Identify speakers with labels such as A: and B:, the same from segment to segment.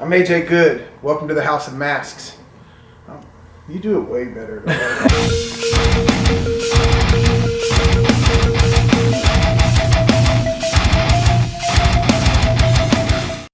A: I'm AJ Good. Welcome to the House of Masks. Oh, you do it way better.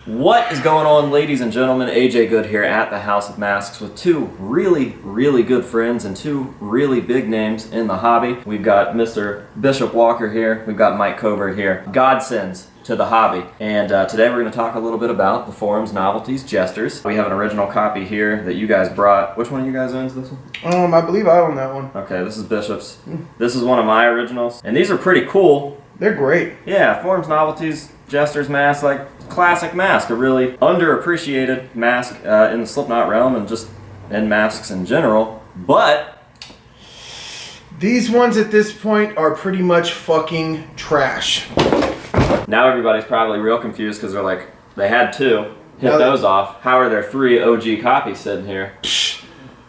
B: What is going on, ladies and gentlemen? AJ Good here at the House of Masks with two really good friends and two really big names in the hobby. We've got Mr. Bishop Walker here. We've got Mike Covert here. Godsends to the hobby. And today we're going to talk a little bit about the forums, novelties, jesters. We have an original copy here that you guys brought. Which one of you guys owns this one?
A: I believe I own that one.
B: Okay, this is Bishop's. This is one of my originals. And these are pretty cool.
A: They're great.
B: Yeah, forums, novelties, jesters, masks, like classic mask, a really underappreciated mask in the Slipknot realm and just in masks in general. But
A: these ones at this point are pretty much fucking trash.
B: Now everybody's probably real confused because they're like, they had two, hit those off. How are there three OG copies sitting here?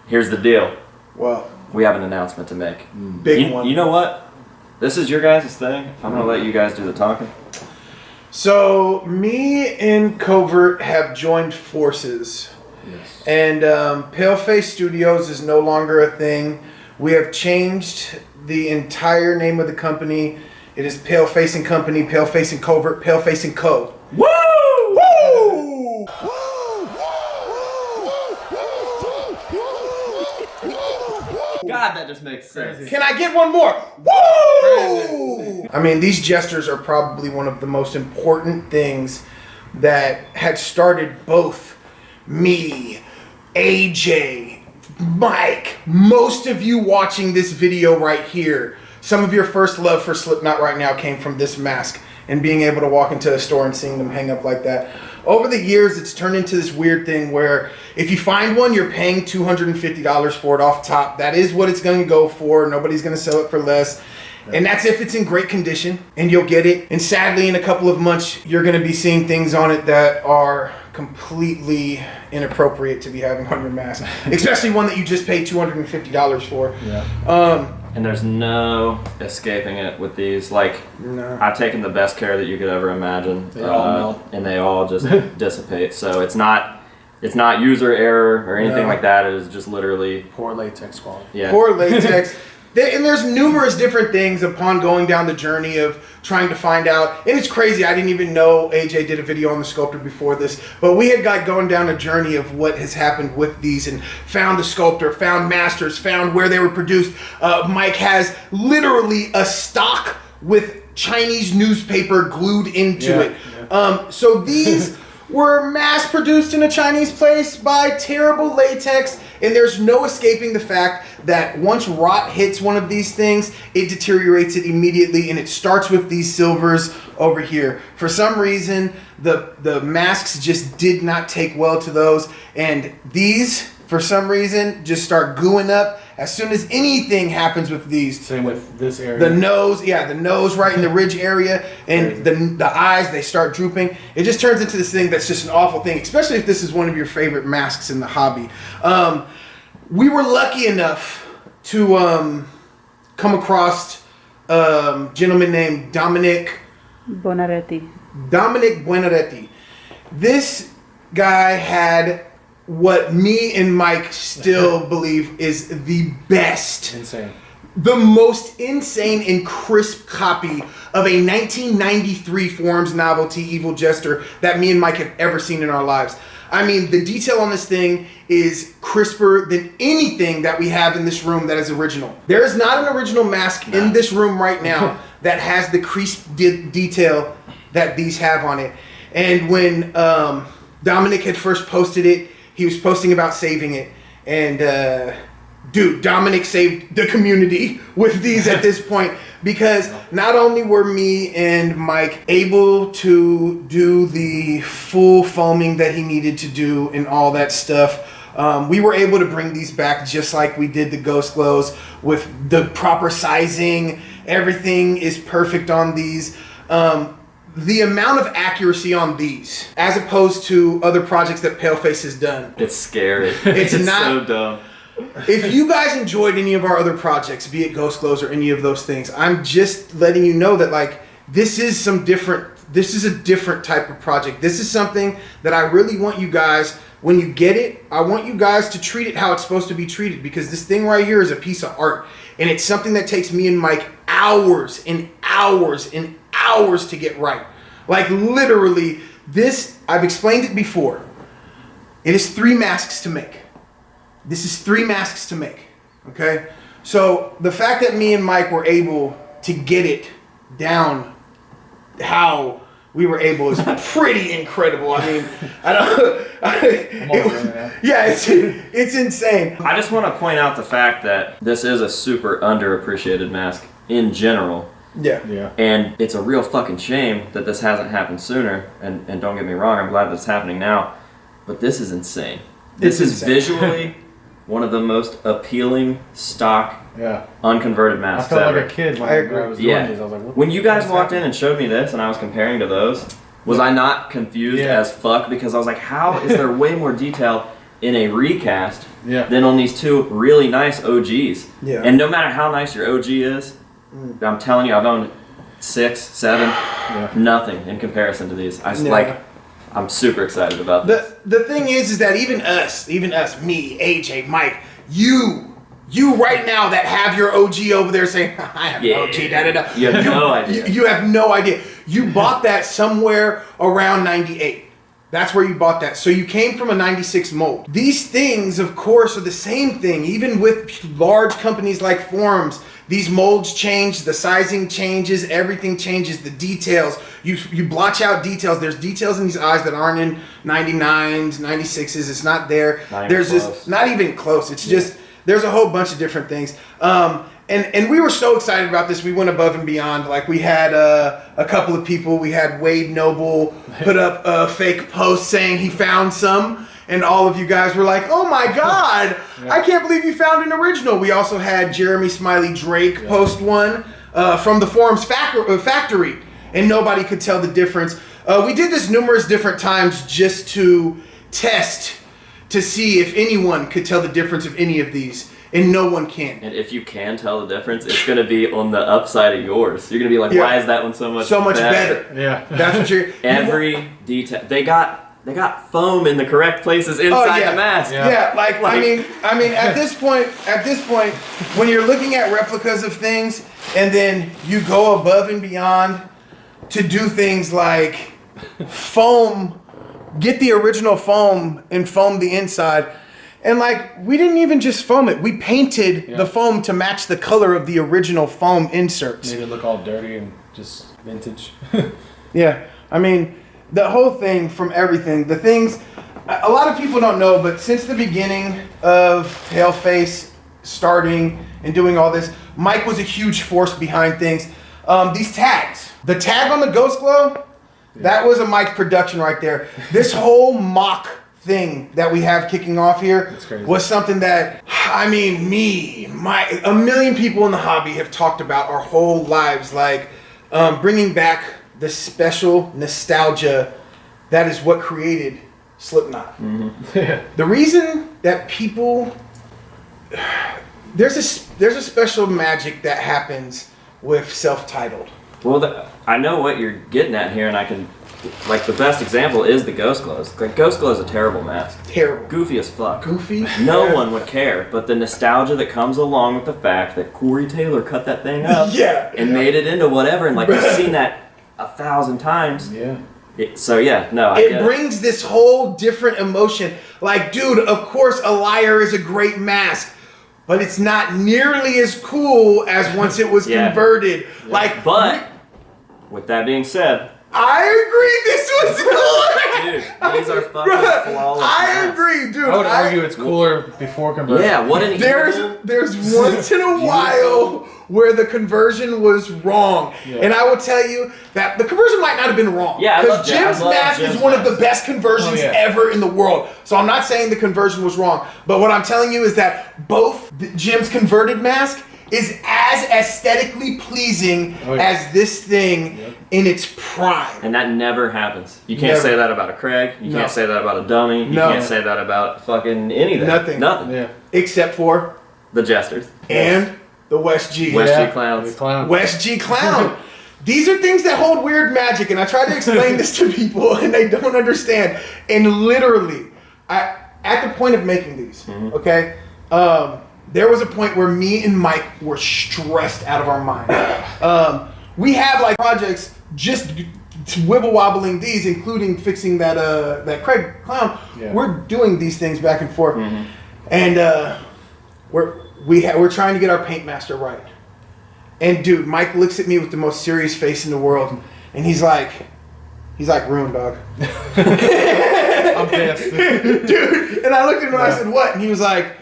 B: Here's the deal.
A: Well,
B: we have an announcement to make.
A: Big one.
B: You know what? This is your guys' thing. I'm going to let you guys do the talking.
A: So, me and Covert have joined forces.
B: Yes.
A: And Paleface Studios is no longer a thing. We have changed the entire name of the company. It is Paleface and Company, Paleface and Covert, Paleface and Co.
B: Woo!
A: Woo!
B: God, that just makes sense.
A: Can I get one more? Woo! I mean, these jesters are probably one of the most important things that had started both me, AJ, Mike, most of you watching this video right here. Some of your first love for Slipknot right now came from this mask and being able to walk into a store and seeing them hang up like that. Over the years, it's turned into this weird thing where if you find one, you're paying $250 for it off top. That is what it's going to go for. Nobody's going to sell it for less. And that's if it's in great condition and you'll get it. And sadly, in a couple of months, you're going to be seeing things on it that are completely inappropriate to be having on your mask. Especially one that you just paid $250 for.
B: Yeah. And there's no escaping it with these. Like,
A: no.
B: I've taken the best care that you could ever imagine.
C: They all melt.
B: And they all just dissipate. So it's not user error or anything like that. It is just literally
C: poor latex quality.
B: Yeah.
A: Poor latex. And there's numerous different things upon going down the journey of trying to find out. And it's crazy. I didn't even know AJ did a video on the sculptor before this. But we had got going down a journey of what has happened with these and found the sculptor, found masters, found where they were produced. Mike has literally a stock with Chinese newspaper glued into it. Yeah. So these were mass produced in a Chinese place by terrible latex. And there's no escaping the fact that once rot hits one of these things, it deteriorates it immediately, and it starts with these silvers over here. For some reason, the masks just did not take well to those, and these, for some reason, just start gooing up as soon as anything happens with these.
C: Same with this area.
A: The nose right in the ridge area, and the eyes, they start drooping. It just turns into this thing that's just an awful thing, especially if this is one of your favorite masks in the hobby. We were lucky enough to come across a gentleman named Dominic
D: Bonaretti.
A: This guy had what me and Mike still believe is the best.
C: Insane.
A: The most insane and crisp copy of a 1993 Forums novelty Evil Jester that me and Mike have ever seen in our lives. I mean, the detail on this thing is crisper than anything that we have in this room that is original. There is not an original mask in this room right now that has the crisp detail that these have on it. And when Dominic had first posted it, he was posting about saving it. And dude, Dominic saved the community with these at this point, because not only were me and Mike able to do the full foaming that he needed to do and all that stuff, we were able to bring these back just like we did the Ghost Glows with the proper sizing. Everything is perfect on these. The amount of accuracy on these, as opposed to other projects that Paleface has done,
B: it's scary.
A: It's not
B: so dumb.
A: If you guys enjoyed any of our other projects, be it Ghost Glows or any of those things, I'm just letting you know that, like, this is some different this is a different type of project. This is something that I really want you guys, when you get it, I want you guys to treat it how it's supposed to be treated, because this thing right here is a piece of art, and it's something that takes me and Mike hours and hours and hours to get right. Like literally, this, I've explained it before. It is 3 masks to make. This is 3 masks to make, okay? So the fact that me and Mike were able to get it down how we were able is pretty incredible. I mean, it's insane.
B: I just want to point out the fact that this is a super underappreciated mask in general.
A: Yeah.
B: And it's a real fucking shame that this hasn't happened sooner. And don't get me wrong, I'm glad that it's happening now. But this is insane. This is visually one of the most appealing stock unconverted masks
C: I felt
B: ever.
C: like a kid when I was doing these. I was like,
B: when you guys walked in and showed me this and I was comparing to those, was I not confused as fuck? Because I was like, how is there way more detail in a recast than on these 2 really nice OGs?
A: Yeah.
B: And no matter how nice your OG is, I'm telling you, I've owned 6, 7, nothing in comparison to these. I'm super excited about this.
A: The thing is that even us, me, AJ, Mike, you right now that have your OG over there saying, I have an OG, da-da-da.
B: You have no idea.
A: You have no idea. You bought that somewhere around 98. That's where you bought that. So you came from a 96 mold. These things, of course, are the same thing. Even with large companies like Forums, these molds change, the sizing changes, everything changes, the details. You blotch out details. There's details in these eyes that aren't in 99s, 96s. It's not there. There's just not even close. It's just, there's a whole bunch of different things. And we were so excited about this. We went above and beyond. Like we had a couple of people. We had Wade Noble put up a fake post saying he found some. And all of you guys were like, oh my God, I can't believe you found an original. We also had Jeremy Smiley Drake post one from the Forums factory. And nobody could tell the difference. We did this numerous different times just to test to see if anyone could tell the difference of any of these. And no one can.
B: And if you can tell the difference, it's going to be on the upside of yours. You're going to be like, why is that one so much better?
A: Yeah. That's what you're...
B: Every detail. They got foam in the correct places inside the mask.
A: Yeah, I mean, at this point, when you're looking at replicas of things, and then you go above and beyond to do things like foam, get the original foam and foam the inside, and like we didn't even just foam it; we painted the foam to match the color of the original foam inserts.
C: Made it look all dirty and just vintage.
A: Yeah, I mean. The whole thing from everything, the things, a lot of people don't know, but since the beginning of Paleface starting and doing all this, Mike was a huge force behind things. These tags, the tag on the Ghost Glow, that was a Mike production right there. This whole mock thing that we have kicking off here was something that, I mean, a million people in the hobby have talked about our whole lives, like bringing back the special nostalgia that is what created Slipknot. Mm-hmm. The reason that people... There's a special magic that happens with self-titled.
B: Well, I know what you're getting at here, and I can... Like, the best example is the Ghost Glows. Like, Ghost Glow is a terrible mask.
A: Terrible.
B: Goofy as fuck.
A: Goofy?
B: No one would care, but the nostalgia that comes along with the fact that Corey Taylor cut that thing up and made it into whatever, and like, you've seen that 1,000 times.
C: Yeah.
B: It
A: brings this whole different emotion. Like, dude, of course a liar is a great mask, but it's not nearly as cool as once it was converted. Yeah. Like,
B: but with that being said,
A: I agree. This was cool.
B: Dude, these are fucking flawless.
A: I agree, dude.
C: I would argue it's cooler before conversion.
B: Yeah, what an
A: There's once in a while where the conversion was wrong. Yeah. And I will tell you that the conversion might not have been wrong.
B: Yeah,
A: because Jim's mask is one of the best conversions ever in the world. So I'm not saying the conversion was wrong. But what I'm telling you is that both Jim's converted mask is as aesthetically pleasing as this thing in its prime.
B: And that never happens. You can't say that about a Craig. You can't say that about a dummy. You can't say that about fucking anything. Nothing.
A: Yeah. Except for
B: the Jesters.
A: And the West G.
B: West G Clowns.
A: West G Clown. these are things that hold weird magic, and I try to explain this to people, and they don't understand. And literally, at the point of making these, okay, there was a point where me and Mike were stressed out of our mind. We have like projects just wibble wobbling these, including fixing that Craig clown. Yeah. We're doing these things back and forth, and we're trying to get our paint master right. And dude, Mike looks at me with the most serious face in the world, and he's like, ruined, dog.
C: I'm pissed,
A: dude. And I looked at him and I said, what? And he was like,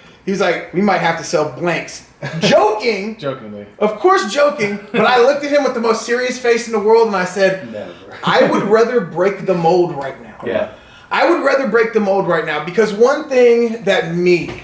A: we might have to sell blanks. Jokingly. Of course joking, but I looked at him with the most serious face in the world and I said, never. I would rather break the mold right now.
B: Yeah.
A: I would rather break the mold right now because one thing that me,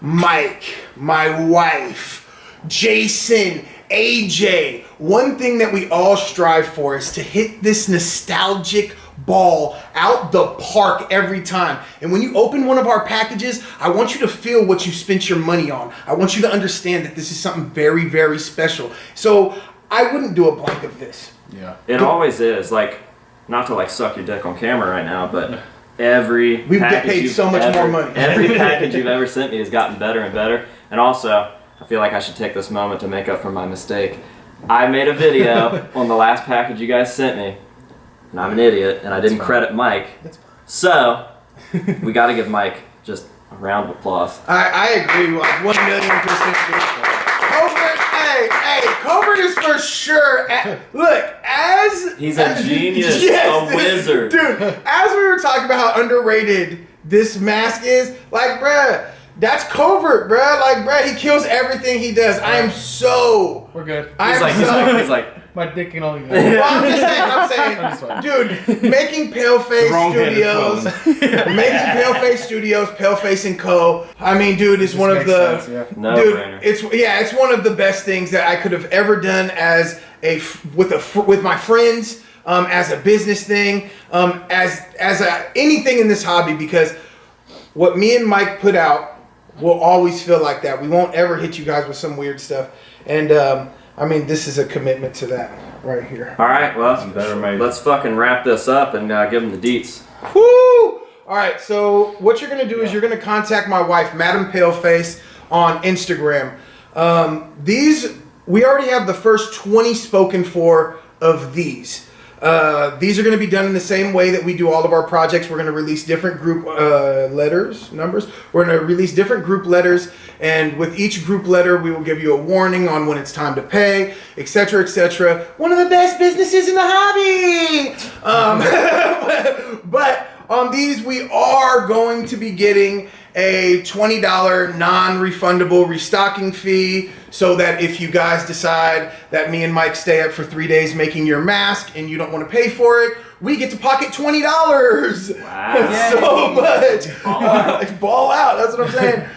A: Mike, my wife, Jason, AJ, one thing that we all strive for is to hit this nostalgic ball out the park every time. And when you open one of our packages, I want you to feel what you spent your money on. I want you to understand that this is something very, very special. So I wouldn't do a blank of this.
C: Yeah.
B: It always is. Like, not to like suck your dick on camera right now, but we
A: get paid so much more money.
B: Every package you've ever sent me has gotten better and better. And also, I feel like I should take this moment to make up for my mistake. I made a video on the last package you guys sent me. And I'm an idiot, and I didn't credit Mike. So, we got to give Mike just a round of applause.
A: I agree, like 1,000,000%. Covert is for sure.
B: He's a genius, a wizard.
A: Dude, as we were talking about how underrated this mask is, like, bruh, that's Covert, bruh. Like, bruh, he kills everything he does. I am so...
C: We're good.
B: He's like,
C: my dick can only go.
A: Well, I'm saying, dude, making Paleface Studios, Paleface & Co. I mean, dude, is one of the
C: sense, yeah.
B: No
A: dude.
B: brainer.
A: It's one of the best things that I could have ever done with my friends, as a business thing, as anything in this hobby, because what me and Mike put out will always feel like that. We won't ever hit you guys with some weird stuff, and I mean, this is a commitment to that right here.
B: All right, well, let's fucking wrap this up and give them the deets.
A: Woo! All right, so what you're going to do is you're going to contact my wife, Madam Paleface, on Instagram. We already have the first 20 spoken for of these. These are going to be done in the same way that we do all of our projects. We're going to release different group numbers. We're going to release different group letters, and with each group letter, we will give you a warning on when it's time to pay, etc., etc. One of the best businesses in the hobby. But on these, we are going to be getting a $20 non-refundable restocking fee, so that if you guys decide that me and Mike stay up for 3 days making your mask and you don't want to pay for it, we get to pocket $20.
B: Wow.
A: So much. Ball out. That's what I'm saying.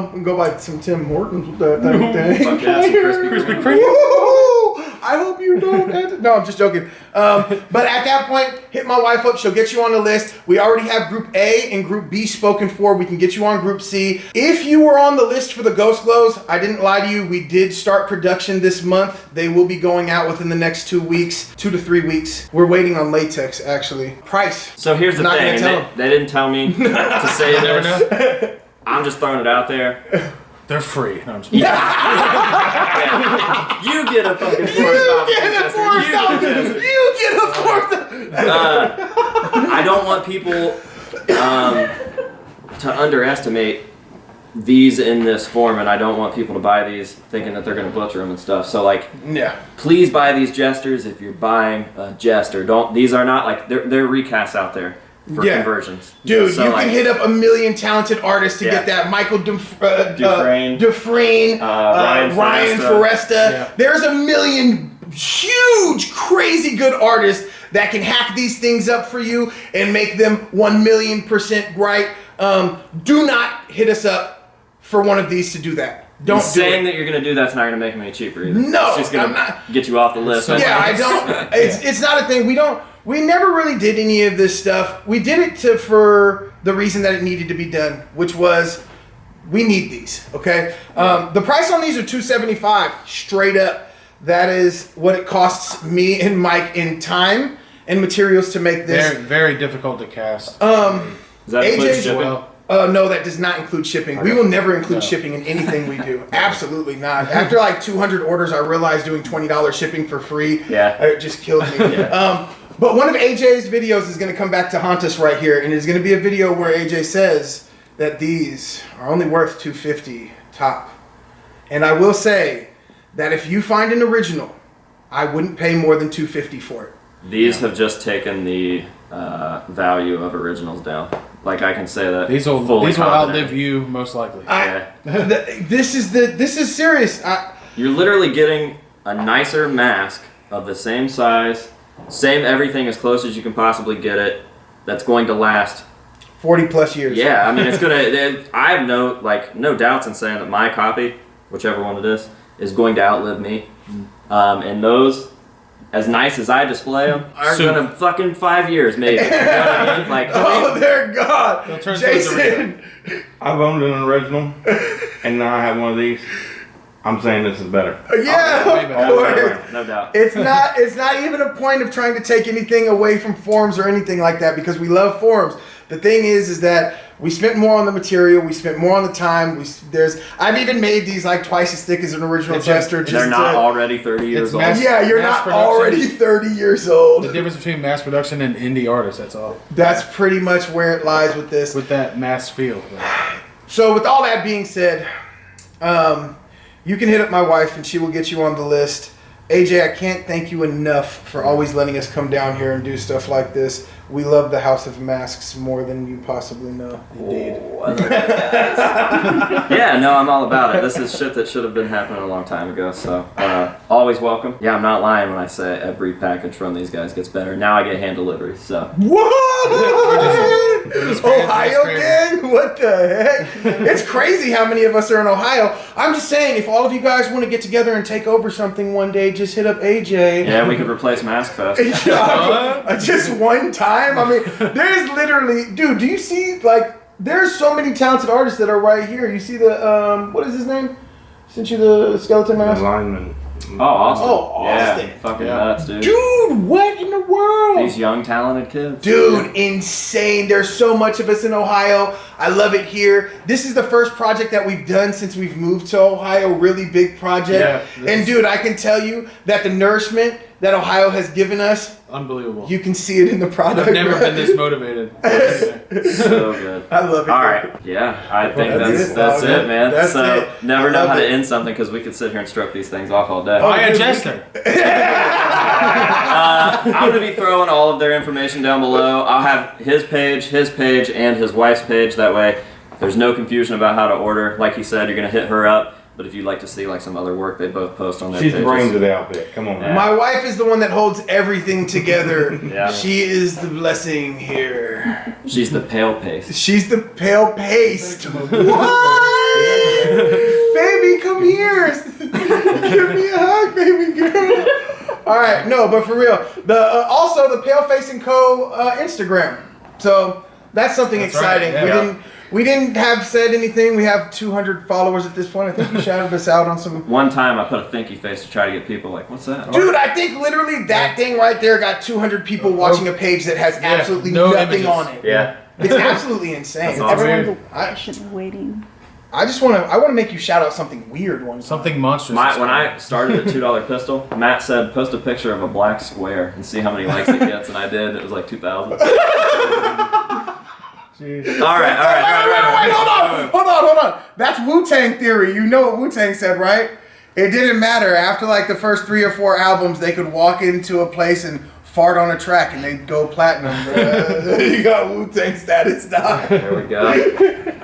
A: We can go buy some Tim Hortons with that type of thing.
B: Fuck yeah, some Krispy Kreme.
A: Woo-hoo! I hope you don't. No, I'm just joking. But at that point, hit my wife up. She'll get you on the list. We already have Group A and Group B spoken for. We can get you on Group C. If you were on the list for the Ghost Glows, I didn't lie to you. We did start production this month. They will be going out within the next 2 weeks, 2 to 3 weeks. We're waiting on latex, actually. Price.
B: So here's the thing. They didn't tell me to say this. I'm just throwing it out there.
C: They're free. No, I'm just
B: yeah. You get a fucking $4,000.
A: You get a $4,000.
B: I don't want people to underestimate these in this form, and I don't want people to buy these thinking that they're going to butcher them and stuff. So, like, please buy these jesters if you're buying a jester. These are not like they're recasts out there for conversions.
A: Dude, so you can hit up a million talented artists to get that. Michael Dufresne, Ryan Foresta. Yeah. There's a million huge, crazy good artists that can hack these things up for you and make them 1,000,000% right. Do not hit us up for one of these to do that. Don't
B: saying that you're going to do that's not going to make them any cheaper either.
A: No,
B: it's just going to get you off the list.
A: So I don't. It's not a thing. We never really did any of this stuff. We did it for the reason that it needed to be done, which was we need these. Okay. The price on these are $275 straight up. that is what it costs me and Mike in time and materials to make this.
C: Very, very difficult to cast.
B: Does that include
A: AJ's
B: shipping?
C: Well,
A: No, that does not include shipping. We will never include shipping in anything we do. Absolutely not. After like 200 orders, I realized doing $20 shipping for free, it just killed me. But one of AJ's videos is going to come back to haunt us right here, and it's going to be a video where AJ says that these are only worth $250 top. And I will say that if you find an original, I wouldn't pay more than $250 for it.
B: These have just taken the value of originals down. Like I can say that
C: these will outlive you most likely.
A: This is serious.
B: You're literally getting a nicer mask of the same size, same everything as close as you can possibly get it. That's going to last
A: 40 plus years.
B: Yeah, I mean it's gonna. I have no doubts in saying that my copy, whichever one it is going to outlive me. And those, as nice as I display them, are gonna fucking 5 years maybe. You know what I mean? Like,
A: oh, they're gone. Jason,
D: I've owned an original, and now I have one of these. I'm saying this is better.
A: Yeah, of course.
B: No doubt.
A: It's not even a point of trying to take anything away from forums or anything like that, because we love forums. The thing is that we spent more on the material, we spent more on the time. I've even made these like twice as thick as an original Jester.
B: They're not already 30 years old.
A: Yeah, you're not already 30 years old.
C: The difference between mass production and indie artists, that's all.
A: That's pretty much where it lies with this.
C: With that mass feel.
A: So with all that being said, you can hit up my wife and she will get you on the list. AJ, I can't thank you enough for always letting us come down here and do stuff like this. We love the House of Masks more than you possibly know. Indeed.
B: Oh, I love that, guys. Yeah, no, I'm all about it. This is shit that should have been happening a long time ago, so always welcome. Yeah, I'm not lying when I say every package from these guys gets better. Now I get hand delivery, so.
A: What? Ohio gang? What the heck? It's crazy how many of us are in Ohio. I'm just saying, if all of you guys want to get together and take over something one day, just hit up AJ.
B: Yeah, we could replace Mask Fest.
A: Just one time? I mean, there's literally... Dude, do you see, like... There's so many talented artists that are right here. You see the... what is his name? Sent you the skeleton mask?
D: Lineman.
B: Oh, Austin.
A: Oh, Austin.
B: Yeah, fucking nuts, dude.
A: Dude, what in the world?
B: These young, talented kids.
A: Dude, insane. There's so much of us in Ohio. I love it here. This is the first project that we've done since we've moved to Ohio. Really big project.
C: Yeah,
A: and dude, I can tell you that the nourishment that Ohio has given us,
C: unbelievable.
A: you can see it in the product.
C: I've never been this motivated.
B: So good.
A: I love it.
B: All right. Yeah, I think that's it, man. Never know how to end something because we could sit here and stroke these things off all day.
C: Oh, yeah, Jester.
B: I'm going to be throwing all of their information down below. I'll have his page, and his wife's page. That way there's no confusion about how to order. Like he said, you're going to hit her up. But if you'd like to see like some other work, they both post on their pages.
D: She's the brains of the outfit. Come on, man.
A: My wife is the one that holds everything together.
B: Yeah.
A: She is the blessing here.
B: She's the pale paste.
A: She's the pale paste. What? Baby, come here. Give me a hug, baby girl. All right, no, but for real. Also the Paleface & Co. Instagram. So that's something exciting.
C: Right, yeah.
A: We didn't have said anything. We have 200 followers at this point. I think you shouted us out on some...
B: One time I put a thinky face to try to get people like, what's that?
A: Dude, I think literally that thing right there got 200 people watching a page that has absolutely
C: no
A: nothing
C: images.
A: on it.
B: Yeah.
A: It's absolutely insane.
B: That's awesome.
E: Everyone's patiently waiting.
A: I want to make you shout out something weird one time.
C: Something monstrous.
B: When I started the $2 pistol, Matt said, post a picture of a black square and see how many likes it gets. And I did. It was like 2,000. All right.
A: Wait, hold on. That's Wu-Tang theory. You know what Wu-Tang said, right? It didn't matter. After like the first 3 or 4 albums, they could walk into a place and fart on a track and they'd go platinum. You got Wu-Tang status now.
B: There we go.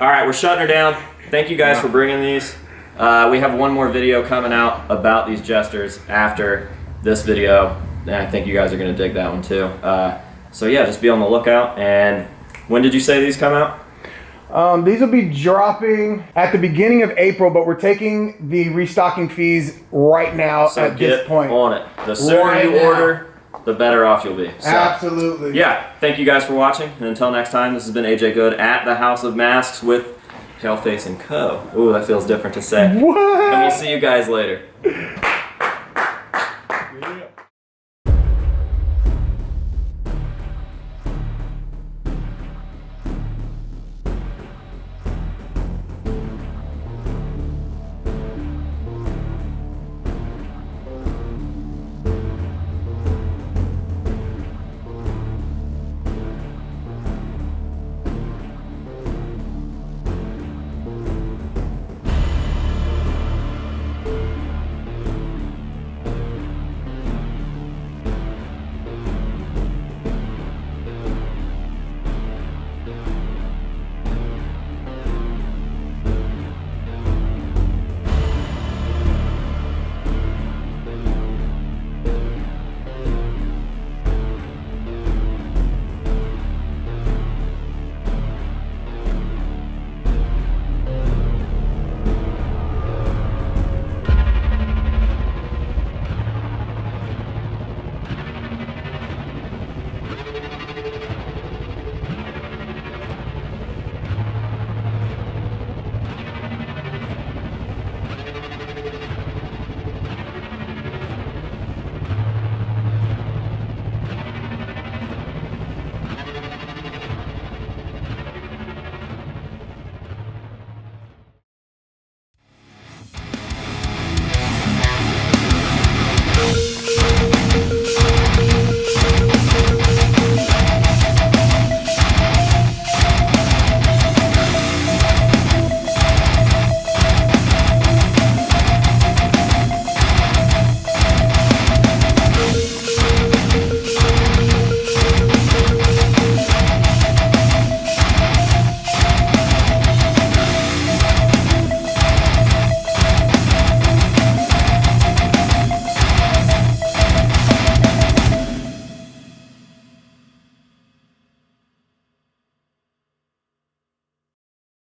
B: All right, we're shutting her down. Thank you guys for bringing these. We have one more video coming out about these Jesters after this video, and I think you guys are going to dig that one too. So yeah, just be on the lookout. And when did you say these come out?
A: These will be dropping at the beginning of April, but we're taking the restocking fees right now
B: So
A: at this point.
B: on it. The sooner
A: Right
B: you
A: now.
B: order, the better off you'll be. So,
A: Absolutely.
B: yeah, thank you guys for watching. And until next time, this has been AJ Good at the House of Masks with Paleface & Co. Ooh, that feels different to say.
A: What?
B: And we'll see you guys later.